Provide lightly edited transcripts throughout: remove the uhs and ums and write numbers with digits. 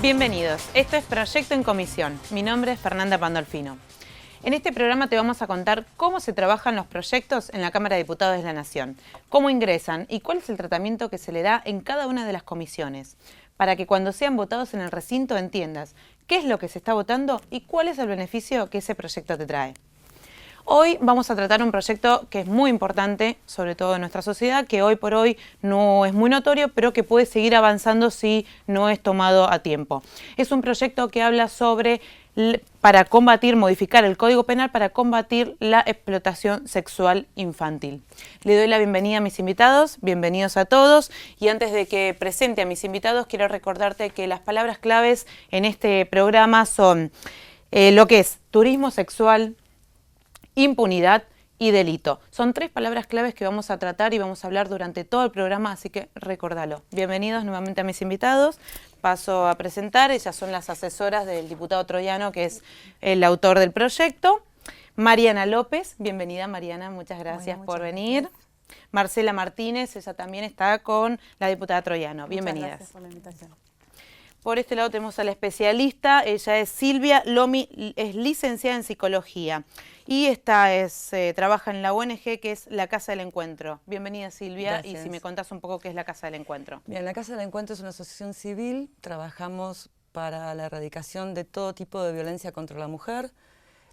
Bienvenidos, esto es Proyecto en Comisión. Mi nombre es Fernanda Pandolfino. En este programa te vamos a contar cómo se trabajan los proyectos en la Cámara de Diputados de la Nación, cómo ingresan y cuál es el tratamiento que se le da en cada una de las comisiones, para que cuando sean votados en el recinto entiendas qué es lo que se está votando y cuál es el beneficio que ese proyecto te trae. Hoy vamos a tratar un proyecto que es muy importante, sobre todo en nuestra sociedad, que hoy por hoy no es muy notorio, pero que puede seguir avanzando si no es tomado a tiempo. Es un proyecto que habla sobre modificar el Código Penal para combatir la explotación sexual infantil. Le doy la bienvenida a mis invitados, bienvenidos a todos, y antes de que presente a mis invitados quiero recordarte que las palabras claves en este programa son lo que es turismo sexual, impunidad y delito. Son tres palabras claves que vamos a tratar y vamos a hablar durante todo el programa, así que recordalo. Bienvenidos nuevamente a mis invitados. Paso a presentar, ellas son las asesoras del diputado Troyano, que es el autor del proyecto. Mariana López, bienvenida Mariana, muchas gracias por venir. Marcela Martínez, ella también está con la diputada Troyano. Bienvenidas. Muchas gracias por la invitación. Por este lado tenemos a la especialista, ella es Silvia Lomi, es licenciada en Psicología y trabaja en la ONG que es la Casa del Encuentro. Bienvenida Silvia. Gracias. Y si me contás un poco qué es la Casa del Encuentro. Bien, la Casa del Encuentro es una asociación civil, trabajamos para la erradicación de todo tipo de violencia contra la mujer,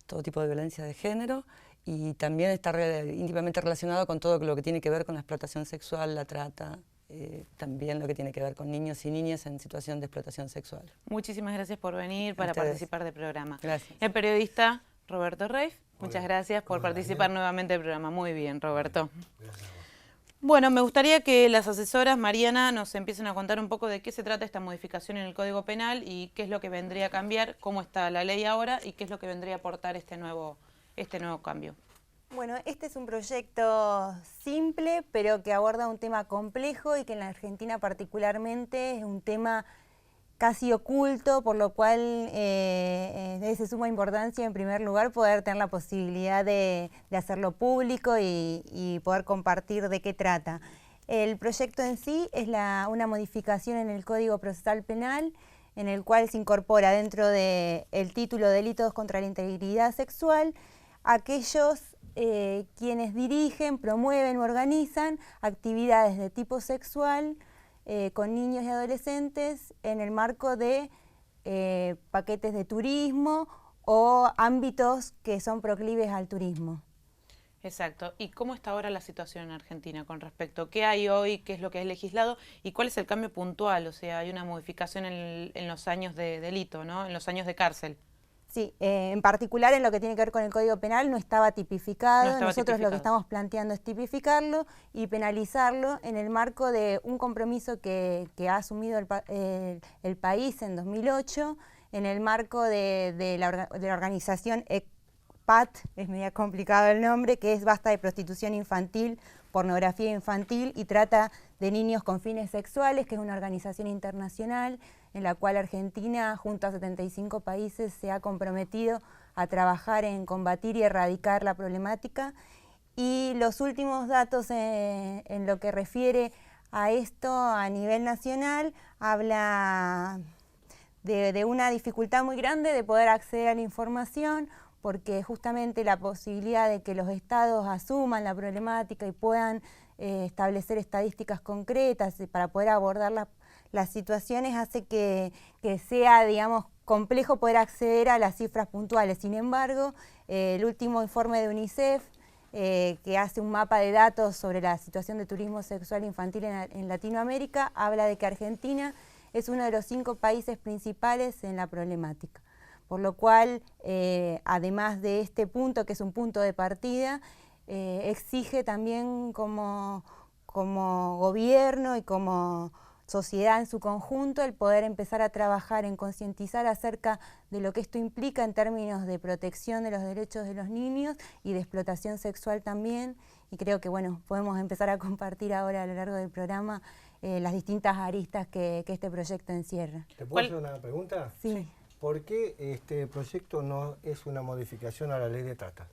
todo tipo de violencia de género, y también está íntimamente relacionado con todo lo que tiene que ver con la explotación sexual, la trata, también lo que tiene que ver con niños y niñas en situación de explotación sexual. Muchísimas gracias por venir para participar del programa. Gracias. El periodista Roberto Reif, muchas gracias por participar nuevamente del programa. Muy bien, Roberto. Gracias. Bueno, me gustaría que las asesoras, Mariana, nos empiecen a contar un poco de qué se trata esta modificación en el Código Penal y qué es lo que vendría a cambiar, cómo está la ley ahora y qué es lo que vendría a aportar este nuevo cambio. Bueno, este es un proyecto simple, pero que aborda un tema complejo y que en la Argentina particularmente es un tema casi oculto, por lo cual es de suma importancia, en primer lugar, poder tener la posibilidad de hacerlo público y poder compartir de qué trata. El proyecto en sí es una modificación en el Código Procesal Penal, en el cual se incorpora dentro del título Delitos contra la Integridad Sexual aquellos quienes dirigen, promueven o organizan actividades de tipo sexual con niños y adolescentes en el marco de paquetes de turismo o ámbitos que son proclives al turismo. Exacto. ¿Y cómo está ahora la situación en Argentina con respecto a qué hay hoy, qué es lo que es legislado y cuál es el cambio puntual? O sea, hay una modificación en los años de delito, ¿no? En los años de cárcel. Sí, en particular en lo que tiene que ver con el Código Penal no estaba tipificado. Nosotros lo que estamos planteando es tipificarlo y penalizarlo en el marco de un compromiso que ha asumido el país en 2008, en el marco de la organización ECPAT, es medio complicado el nombre, que es Basta de Prostitución Infantil, Pornografía Infantil, y trata de niños con fines sexuales, que es una organización internacional en la cual Argentina, junto a 75 países, se ha comprometido a trabajar en combatir y erradicar la problemática. Y los últimos datos en lo que refiere a esto a nivel nacional, habla de una dificultad muy grande de poder acceder a la información, porque justamente la posibilidad de que los estados asuman la problemática y puedan establecer estadísticas concretas para poder abordar las situaciones hace que sea, digamos, complejo poder acceder a las cifras puntuales. Sin embargo, el último informe de UNICEF, que hace un mapa de datos sobre la situación de turismo sexual infantil en Latinoamérica, habla de que Argentina es uno de los 5 países principales en la problemática. Por lo cual, además de este punto, que es un punto de partida, exige también como gobierno y como sociedad en su conjunto el poder empezar a trabajar en concientizar acerca de lo que esto implica en términos de protección de los derechos de los niños y de explotación sexual también. Y creo que bueno, podemos empezar a compartir ahora a lo largo del programa las distintas aristas que este proyecto encierra. ¿Te puedo hacer una pregunta? Sí. ¿Por qué este proyecto no es una modificación a la ley de trata?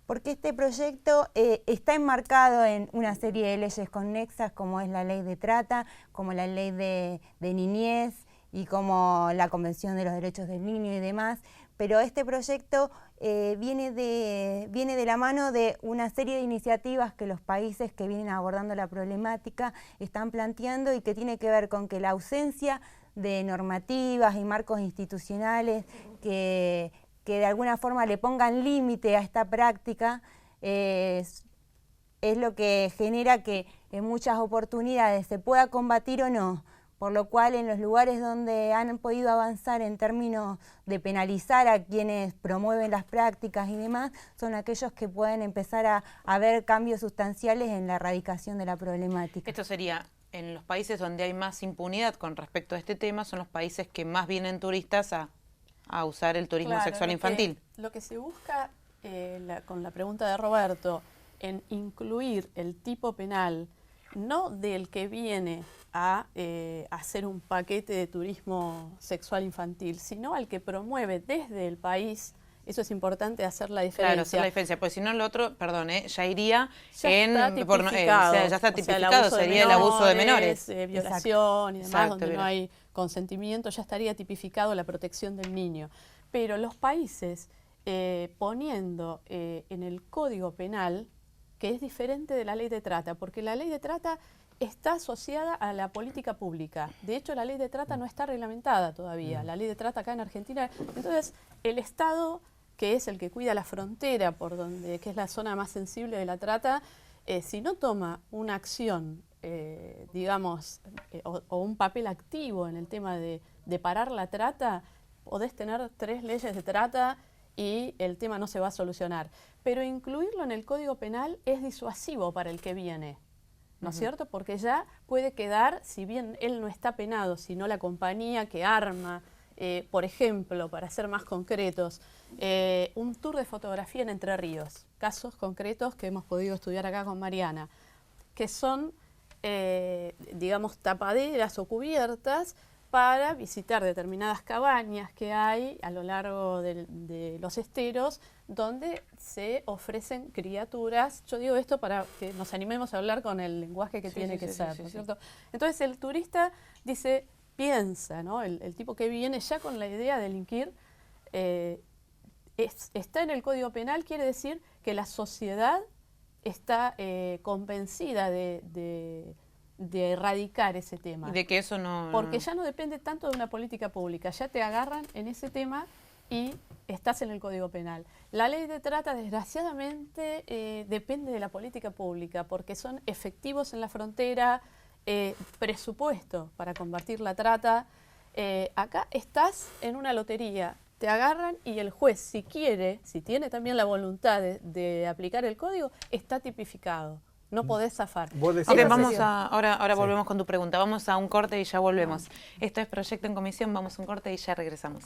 Porque este proyecto está enmarcado en una serie de leyes conexas, como es la ley de trata, como la ley de niñez y como la Convención de los Derechos del Niño y demás, pero este proyecto viene de la mano de una serie de iniciativas que los países que vienen abordando la problemática están planteando y que tiene que ver con que la ausencia de normativas y marcos institucionales que de alguna forma le pongan límite a esta práctica es lo que genera que en muchas oportunidades se pueda combatir o no, por lo cual en los lugares donde han podido avanzar en términos de penalizar a quienes promueven las prácticas y demás, son aquellos que pueden empezar a ver cambios sustanciales en la erradicación de la problemática. Esto sería, en los países donde hay más impunidad con respecto a este tema, son los países que más vienen turistas a usar el turismo sexual infantil. Lo que se busca con la pregunta de Roberto, en incluir el tipo penal, no del que viene a hacer un paquete de turismo sexual infantil, sino al que promueve desde el país. Eso es importante hacer la diferencia. Claro, hacer la diferencia, porque si no lo otro, perdón, ya iría ya en... Está tipificado, ya está tipificado, sería el abuso de menores. Violación y demás, Exacto, donde no hay consentimiento, ya estaría tipificado la protección del niño. Pero los países poniendo en el Código Penal, que es diferente de la ley de trata, porque la ley de trata está asociada a la política pública. De hecho, la ley de trata no está reglamentada todavía. La ley de trata acá en Argentina. Entonces, el Estado, que es el que cuida la frontera, que es la zona más sensible de la trata, si no toma una acción, digamos, o un papel activo en el tema de parar la trata, podés tener 3 leyes de trata y el tema no se va a solucionar. Pero incluirlo en el Código Penal es disuasivo para el que viene, ¿no es cierto? Porque ya puede quedar, si bien él no está penado, sino la compañía que arma, por ejemplo, para ser más concretos, un tour de fotografía en Entre Ríos, casos concretos que hemos podido estudiar acá con Mariana, que son, digamos, tapaderas o cubiertas para visitar determinadas cabañas que hay a lo largo de los esteros, donde se ofrecen criaturas. Yo digo esto para que nos animemos a hablar con el lenguaje que tiene que ser, ¿no es cierto? Entonces el turista dice, piensa, ¿no? El tipo que viene ya con la idea de delinquir, está en el Código Penal, quiere decir que la sociedad está convencida de erradicar ese tema. Y de que eso no... Porque ya no depende tanto de una política pública, ya te agarran en ese tema y estás en el Código Penal. La ley de trata, desgraciadamente, depende de la política pública, porque son efectivos en la frontera, presupuesto para combatir la trata. Acá estás en una lotería, te agarran y el juez, si quiere, si tiene también la voluntad de aplicar el código, está tipificado. No podés zafar. Okay, ahora volvemos con tu pregunta. Vamos a un corte y ya volvemos. Esto es Proyecto en Comisión, vamos a un corte y ya regresamos.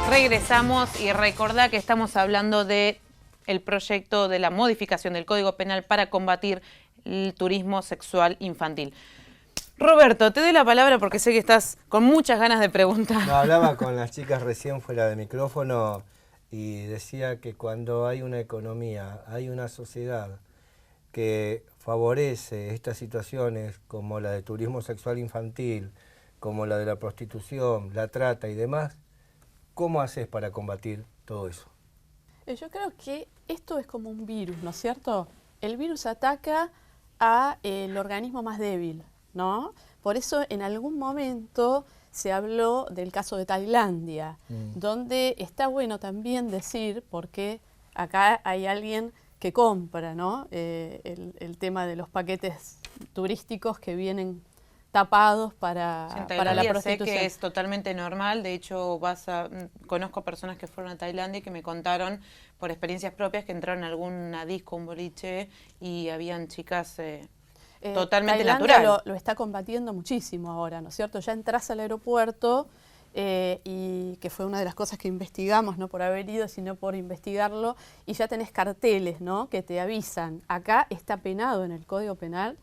Regresamos y recordá que estamos hablando de el proyecto de la modificación del Código Penal para combatir el turismo sexual infantil. Roberto, te doy la palabra porque sé que estás con muchas ganas de preguntar. No, hablaba con las chicas recién fuera de micrófono y decía que cuando hay una economía, hay una sociedad que favorece estas situaciones como la de turismo sexual infantil, como la de la prostitución, la trata y demás, ¿cómo haces para combatir todo eso? Yo creo que esto es como un virus, ¿no es cierto? El virus ataca al organismo más débil, ¿no? Por eso en algún momento se habló del caso de Tailandia, donde está bueno también decir, porque acá hay alguien que compra, ¿no? El tema de los paquetes turísticos que vienen tapados para la prostitución. Sé que es totalmente normal, de hecho conozco personas que fueron a Tailandia y que me contaron por experiencias propias que entraron a alguna disco, un boliche y habían chicas totalmente Tailandia natural. Lo está combatiendo muchísimo ahora, ¿no es cierto? Ya entras al aeropuerto y que fue una de las cosas que investigamos, no por haber ido, sino por investigarlo, y ya tenés carteles, ¿no? Que te avisan. Acá está penado en el Código Penal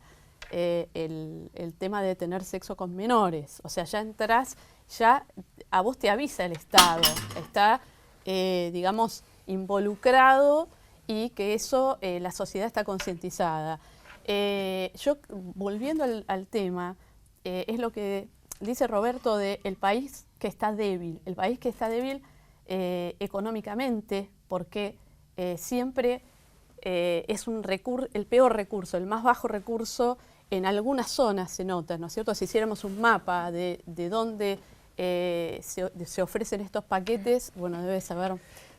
el tema de tener sexo con menores. O sea, ya entras, ya a vos te avisa el Estado. Está, digamos, involucrado y que eso la sociedad está concientizada. Yo, volviendo al tema, es lo que dice Roberto de el país que está débil. El país que está débil económicamente, porque siempre es el peor recurso, el más bajo recurso. En algunas zonas se nota, ¿no es cierto? Si hiciéramos un mapa de dónde se ofrecen estos paquetes, bueno, debe saber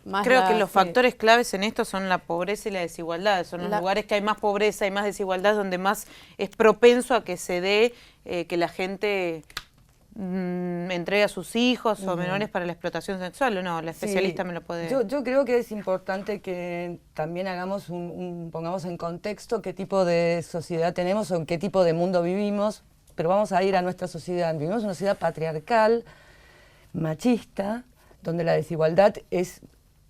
más. Creo que los factores claves en esto son la pobreza y la desigualdad. Son los lugares que hay más pobreza y más desigualdad, donde más es propenso a que se dé que la gente entregue a sus hijos o menores para la explotación sexual, ¿o no? La especialista me lo puede... Yo creo que es importante que también hagamos pongamos en contexto qué tipo de sociedad tenemos o en qué tipo de mundo vivimos, pero vamos a ir a nuestra sociedad. Vivimos en una sociedad patriarcal, machista, donde la desigualdad es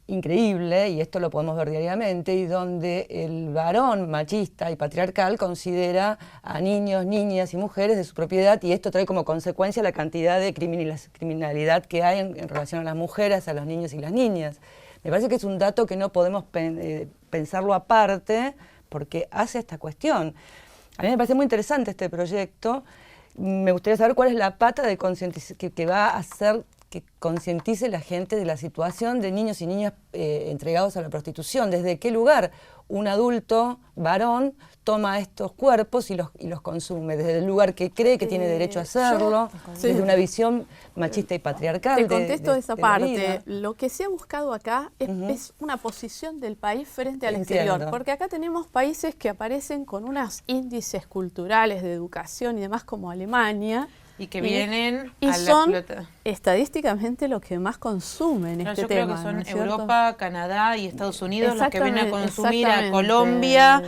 increíble, y esto lo podemos ver diariamente, y donde el varón machista y patriarcal considera a niños, niñas y mujeres de su propiedad, y esto trae como consecuencia la cantidad de criminalidad que hay en relación a las mujeres, a los niños y las niñas. Me parece que es un dato que no podemos pensarlo aparte, porque hace esta cuestión. A mí me parece muy interesante este proyecto. Me gustaría saber cuál es la pata de que va a hacer que concientice la gente de la situación de niños y niñas entregados a la prostitución. ¿Desde qué lugar un adulto varón toma estos cuerpos y los consume? Desde el lugar que cree que tiene derecho a hacerlo, desde una visión machista y patriarcal. Te contesto esa parte. Lo que se ha buscado acá es una posición del país frente al exterior, porque acá tenemos países que aparecen con unos índices culturales de educación y demás, como Alemania, y que vienen y son estadísticamente los que más consumen este tema. Yo creo que son Europa, Canadá y Estados Unidos los que vienen a consumir a Colombia,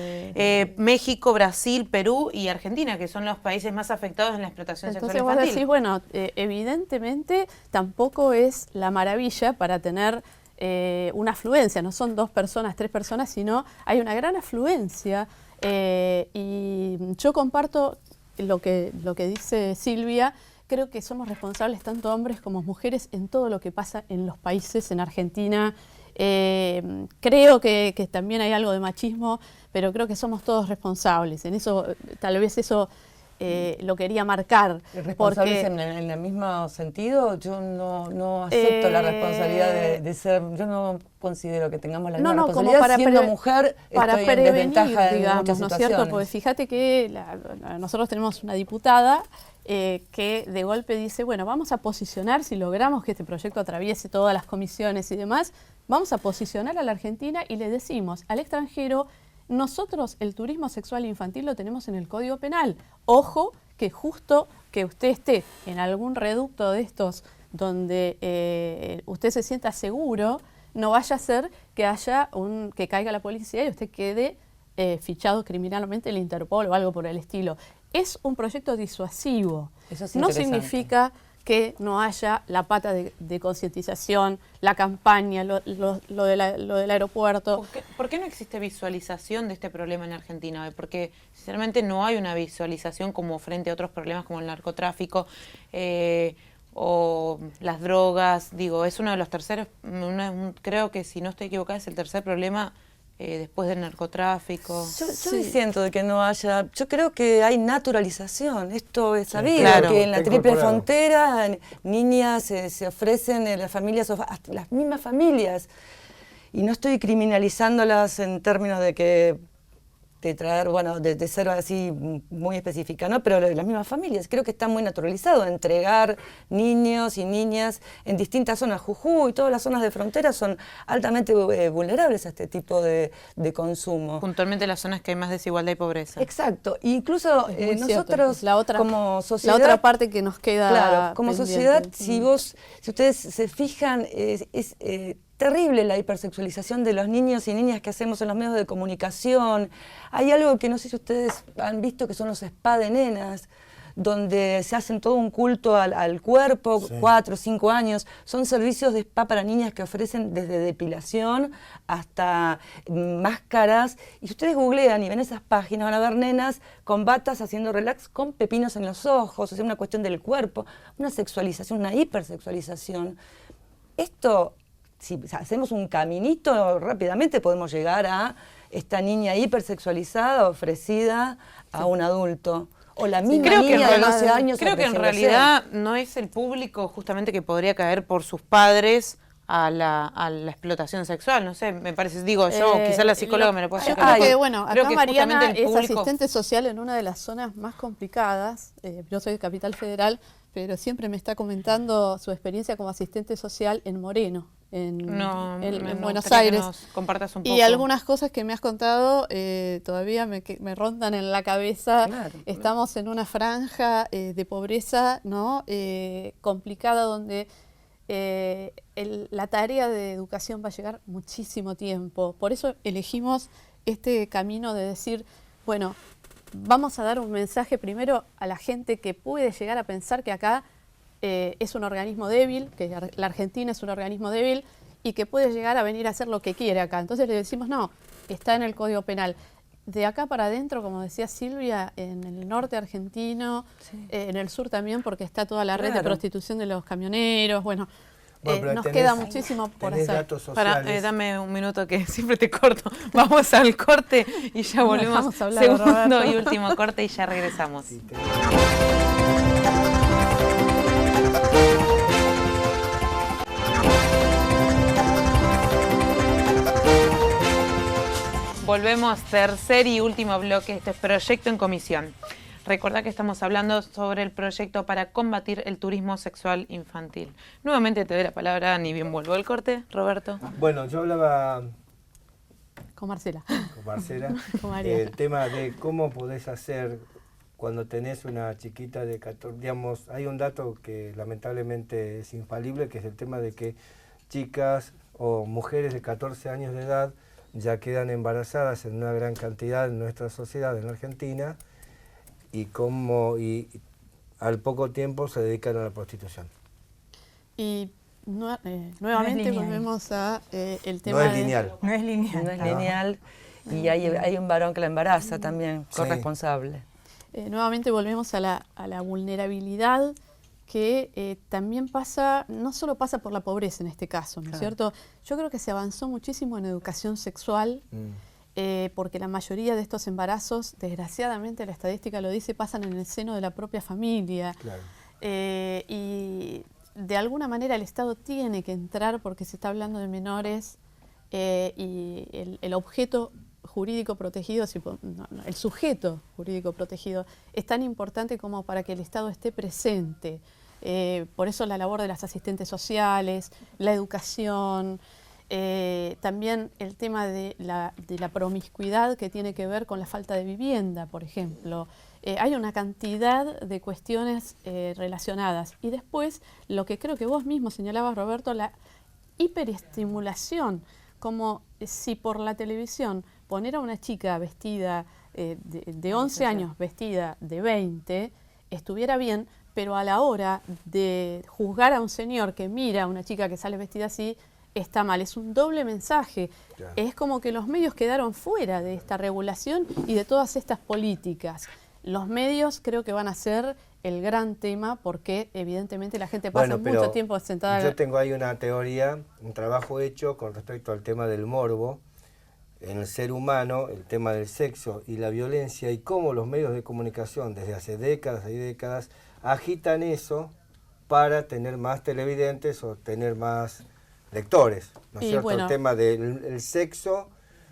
México, Brasil, Perú y Argentina, que son los países más afectados en la explotación sexual infantil. Entonces vos decís, bueno, evidentemente tampoco es la maravilla para tener una afluencia, no son 2 personas, 3 personas, sino hay una gran afluencia y yo comparto lo que dice Silvia. Creo que somos responsables tanto hombres como mujeres en todo lo que pasa en los países, en Argentina. Creo que también hay algo de machismo, pero creo que somos todos responsables. En eso, tal vez eso lo quería marcar. ¿Responsables en el mismo sentido? Yo no acepto la responsabilidad de ser... Yo no considero que tengamos la misma responsabilidad. Como siendo mujer, para estoy prevenir, en desventaja en digamos, muchas ¿no es situaciones. cierto? Porque fíjate que nosotros tenemos una diputada que de golpe dice, bueno, vamos a posicionar, si logramos que este proyecto atraviese todas las comisiones y demás, vamos a posicionar a la Argentina y le decimos al extranjero, nosotros el turismo sexual infantil lo tenemos en el Código Penal. Ojo, que justo que usted esté en algún reducto de estos donde usted se sienta seguro, no vaya a ser que que caiga la policía y usted quede fichado criminalmente en el Interpol o algo por el estilo. Es un proyecto disuasivo. Eso es no significa que no haya la pata de concientización, la campaña, lo del aeropuerto. ¿Por qué no existe visualización de este problema en Argentina? Porque sinceramente no hay una visualización como frente a otros problemas como el narcotráfico o las drogas. Digo, es uno de los terceros, creo que si no estoy equivocada es el tercer problema después del narcotráfico. Yo siento de que no haya... Yo creo que hay naturalización. Esto es sabido, claro, que en la triple frontera niñas se ofrecen en las familias, hasta las mismas familias. Y no estoy criminalizándolas en términos de que de traer, bueno, de ser así muy específica, ¿no? Pero las mismas familias, creo que está muy naturalizado entregar niños y niñas en distintas zonas. Jujuy y todas las zonas de frontera son altamente vulnerables a este tipo de consumo. Puntualmente las zonas que hay más desigualdad y pobreza. Exacto, incluso nosotros como sociedad... La otra parte que nos queda Claro, como pendiente. sociedad, si ustedes se fijan, es terrible la hipersexualización de los niños y niñas que hacemos en los medios de comunicación. Hay algo que no sé si ustedes han visto, que son los spa de nenas, donde se hacen todo un culto al cuerpo, 4 o 5 años. Son servicios de spa para niñas que ofrecen desde depilación hasta máscaras. Y si ustedes googlean y ven esas páginas, van a ver nenas con batas haciendo relax con pepinos en los ojos, o sea, una cuestión del cuerpo, una sexualización, una hipersexualización. Esto si hacemos un caminito, rápidamente podemos llegar a esta niña hipersexualizada ofrecida a un adulto. O la misma niña de 12 años. Creo que en realidad no es el público justamente que podría caer por sus padres a la explotación sexual, no sé, me parece, digo yo, quizás la psicóloga me lo puede decir. Creo que, bueno, acá Mariana es asistente social en una de las zonas más complicadas. Yo soy de Capital Federal, pero siempre me está comentando su experiencia como asistente social en Moreno, en Buenos Aires. Que nos compartas un poco. Y algunas cosas que me has contado todavía me rondan en la cabeza. Claro. Estamos en una franja de pobreza, ¿no? Complicada, donde la tarea de educación va a llegar muchísimo tiempo. Por eso elegimos este camino de decir, bueno, vamos a dar un mensaje primero a la gente que puede llegar a pensar que acá es un organismo débil, que la Argentina es un organismo débil y que puede llegar a venir a hacer lo que quiere acá. Entonces le decimos, no, está en el Código Penal. De acá para adentro, como decía Silvia, en el norte argentino, sí. En el sur también, porque está toda la red de prostitución de los camioneros, bueno nos queda muchísimo por hacer. Dame un minuto que siempre te corto. Vamos al corte y ya volvemos. Segundo y último corte y ya regresamos. Sí, volvemos, tercer y último bloque de este proyecto en comisión. Recordá que estamos hablando sobre el proyecto para combatir el turismo sexual infantil. Nuevamente te doy la palabra, ni bien vuelvo al corte, Roberto. Bueno, yo hablaba con Marcela. Con Marcela. El tema de cómo podés hacer cuando tenés una chiquita de 14, digamos, hay un dato que lamentablemente es infalible, que es el tema de que chicas o mujeres de 14 años de edad ya quedan embarazadas en una gran cantidad en nuestra sociedad, en Argentina, y al poco tiempo se dedican a la prostitución. Y nuevamente volvemos a el tema No es lineal. No es lineal. Y hay un varón que la embaraza también, corresponsable. Nuevamente volvemos a la vulnerabilidad que también pasa, no solo pasa por la pobreza en este caso, ¿no es cierto? Yo creo que se avanzó muchísimo en educación sexual, porque la mayoría de estos embarazos, desgraciadamente la estadística lo dice, pasan en el seno de la propia familia. Claro. Y de alguna manera el Estado tiene que entrar porque se está hablando de menores y el objeto jurídico protegido, el sujeto jurídico protegido es tan importante como para que el Estado esté presente. Por eso la labor de las asistentes sociales, la educación, también el tema de la promiscuidad que tiene que ver con la falta de vivienda, por ejemplo. Hay una cantidad de cuestiones relacionadas. Y después, lo que creo que vos mismo señalabas, Roberto, la hiperestimulación, como si por la televisión poner a una chica vestida de 11 años, vestida de 20, estuviera bien, pero a la hora de juzgar a un señor que mira a una chica que sale vestida así, está mal. Es un doble mensaje. Claro. Es como que los medios quedaron fuera de esta regulación y de todas estas políticas. Los medios creo que van a ser el gran tema porque evidentemente la gente pasa mucho tiempo sentada. Yo tengo ahí una teoría, un trabajo hecho con respecto al tema del morbo en el ser humano, el tema del sexo y la violencia, y cómo los medios de comunicación desde hace décadas y décadas agitan eso para tener más televidentes o tener más lectores, ¿no es cierto? Bueno, el tema del sexo,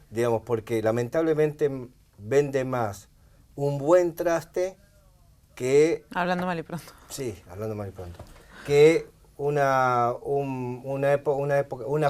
digamos, porque lamentablemente vende más un buen traste que... Hablando mal y pronto. Sí, hablando mal y pronto. Que una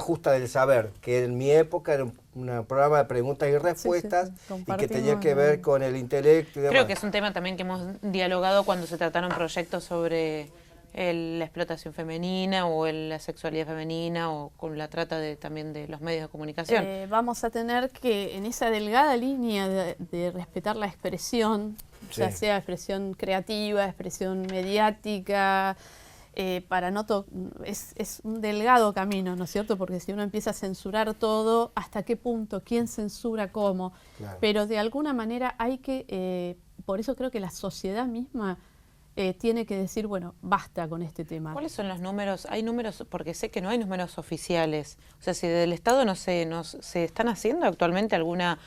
justa del saber, que en mi época era un programa de preguntas y respuestas, y que tenía que ver con el intelecto y demás. Creo que es un tema también que hemos dialogado cuando se trataron proyectos sobre la explotación femenina o la sexualidad femenina o con la trata también de los medios de comunicación. Vamos a tener que, en esa delgada línea de respetar la expresión, ya sea expresión creativa, expresión mediática, para no es un delgado camino, ¿no es cierto? Porque si uno empieza a censurar todo, ¿hasta qué punto? ¿Quién censura cómo? Claro. Pero de alguna manera hay que, por eso creo que la sociedad misma tiene que decir, bueno, basta con este tema. ¿Cuáles son los números? Hay números, porque sé que no hay números oficiales. O sea, si del Estado se están haciendo actualmente alguna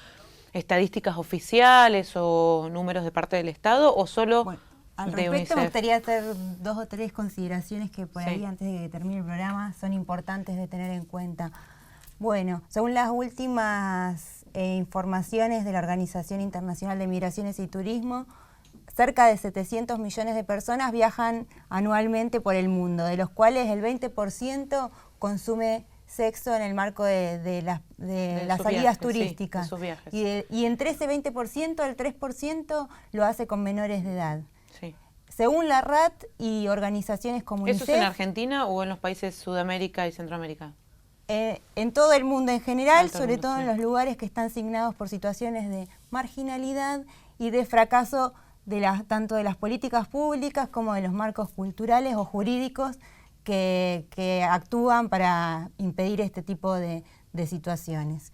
estadísticas oficiales o números de parte del Estado, o solo al de respecto UNICEF. me gustaría hacer 2 o 3 consideraciones que por ahí, antes de que termine el programa, son importantes de tener en cuenta. Bueno, según las últimas informaciones de la Organización Internacional de Migraciones y Turismo, cerca de 700 millones de personas viajan anualmente por el mundo, de los cuales el 20% consume sexo en el marco de las salidas turísticas. Sí, de sus viajes. Y entre ese 20%, el 3% lo hace con menores de edad. Sí. Según la RAT y organizaciones como UNICEF... ¿Eso es en Argentina o en los países Sudamérica y Centroamérica? En todo el mundo en general, sobre todo sí. en los lugares que están signados por situaciones de marginalidad y de fracaso tanto de las políticas públicas como de los marcos culturales o jurídicos que actúan para impedir este tipo de situaciones.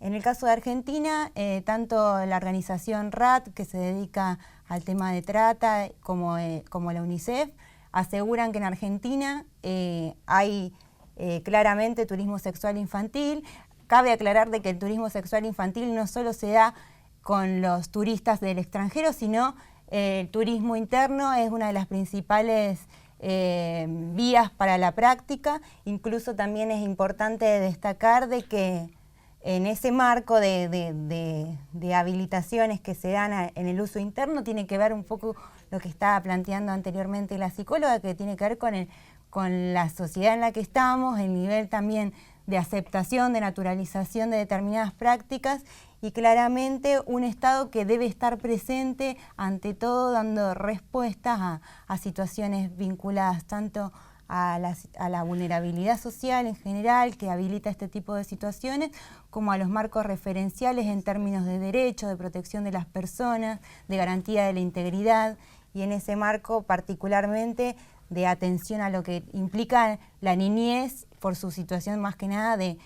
En el caso de Argentina, tanto la organización RAT, que se dedica al tema de trata, como la UNICEF, aseguran que en Argentina hay claramente turismo sexual infantil. Cabe aclarar de que el turismo sexual infantil no solo se da con los turistas del extranjero, sino el turismo interno es una de las principales vías para la práctica. Incluso también es importante destacar de que en ese marco de habilitaciones que se dan en el uso interno tiene que ver un poco lo que estaba planteando anteriormente la psicóloga, que tiene que ver con la sociedad en la que estamos, el nivel también de aceptación, de naturalización de determinadas prácticas, y claramente un Estado que debe estar presente ante todo dando respuestas a situaciones vinculadas tanto a la vulnerabilidad social en general que habilita este tipo de situaciones, como a los marcos referenciales en términos de derechos, de protección de las personas, de garantía de la integridad, y en ese marco particularmente de atención a lo que implica la niñez por su situación más que nada de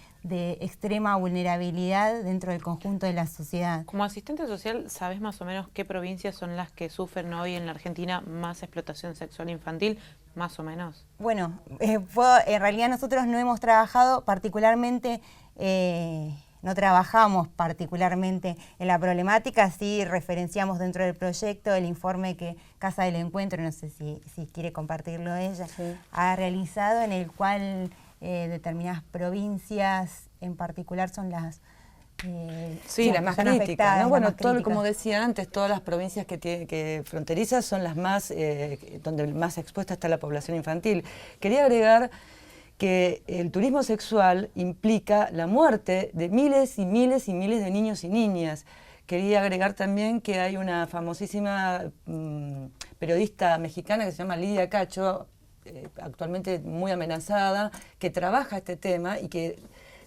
extrema vulnerabilidad dentro del conjunto de la sociedad. Como asistente social, ¿sabes más o menos qué provincias son las que sufren hoy en la Argentina más explotación sexual infantil? Más o menos. Bueno, en realidad nosotros no hemos trabajado particularmente, no trabajamos particularmente en la problemática, sí referenciamos dentro del proyecto el informe que Casa del Encuentro, no sé si quiere compartirlo ella, sí, ha realizado, en el cual determinadas provincias en particular son las las más críticas, ¿no? Bueno, todo, como decía antes, todas las provincias que fronterizas son las más, donde más expuesta está la población infantil. Quería agregar que el turismo sexual implica la muerte de miles y miles y miles de niños y niñas. Quería agregar también que hay una famosísima periodista mexicana que se llama Lidia Cacho, actualmente muy amenazada, que trabaja este tema y que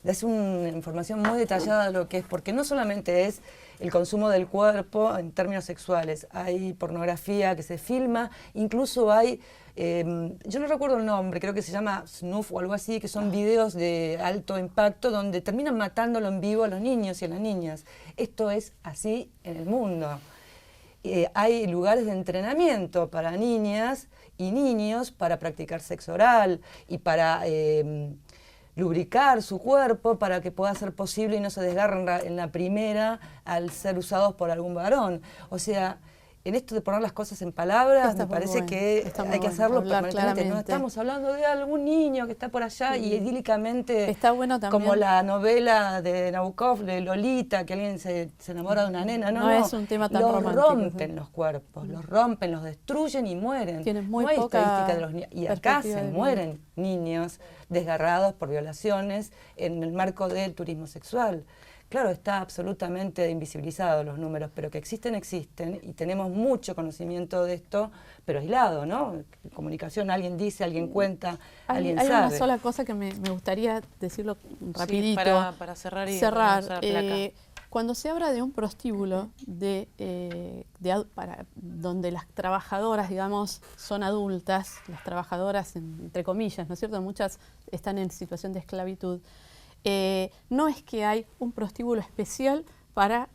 das una información muy detallada de lo que es, porque no solamente es el consumo del cuerpo en términos sexuales, hay pornografía que se filma, incluso hay, yo no recuerdo el nombre, creo que se llama Snuff o algo así, que son videos de alto impacto donde terminan matándolo en vivo a los niños y a las niñas. Esto es así en el mundo. Hay lugares de entrenamiento para niñas y niños para practicar sexo oral y para lubricar su cuerpo para que pueda ser posible y no se desgarren en la primera al ser usados por algún varón. O sea, en esto de poner las cosas en palabras, me parece que hay que hacerlo permanentemente. No estamos hablando de algún niño que está por allá y idílicamente, está bueno también, como la novela de Nabokov, de Lolita, que alguien se enamora de una nena. No es un tema tan romántico. Rompen los cuerpos, los rompen, los destruyen y mueren. No hay estadística de los niños. Y acá se mueren niños desgarrados por violaciones en el marco del turismo sexual. Claro, está absolutamente invisibilizado los números, pero que existen, existen, y tenemos mucho conocimiento de esto, pero aislado, ¿no? Comunicación, alguien dice, alguien cuenta, alguien sabe. Hay una sola cosa que me gustaría decirlo rapidito. Sí, para cerrar y cerrar. Placa. Cuando se habla de un prostíbulo donde las trabajadoras, digamos, son adultas, las trabajadoras entre comillas, ¿no es cierto? Muchas están en situación de esclavitud. No es que hay un prostíbulo especial para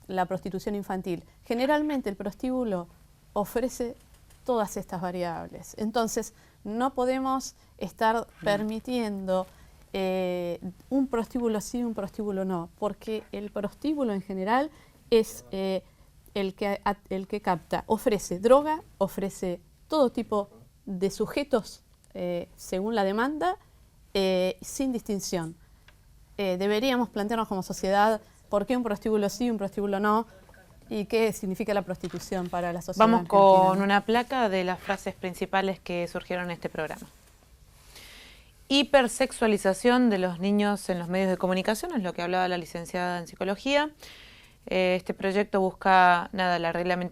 la prostitución infantil. Generalmente el prostíbulo ofrece todas estas variables. Entonces, no podemos estar permitiendo un prostíbulo sí, un prostíbulo no, porque el prostíbulo en general es el que capta, ofrece droga, ofrece todo tipo de sujetos según la demanda, sin distinción. Deberíamos plantearnos como sociedad por qué un prostíbulo sí, un prostíbulo no, y qué significa la prostitución para la sociedad. Vamos con una placa de las frases principales que surgieron en este programa. Hipersexualización de los niños en los medios de comunicación, es lo que hablaba la licenciada en psicología. Este proyecto busca la reglamentación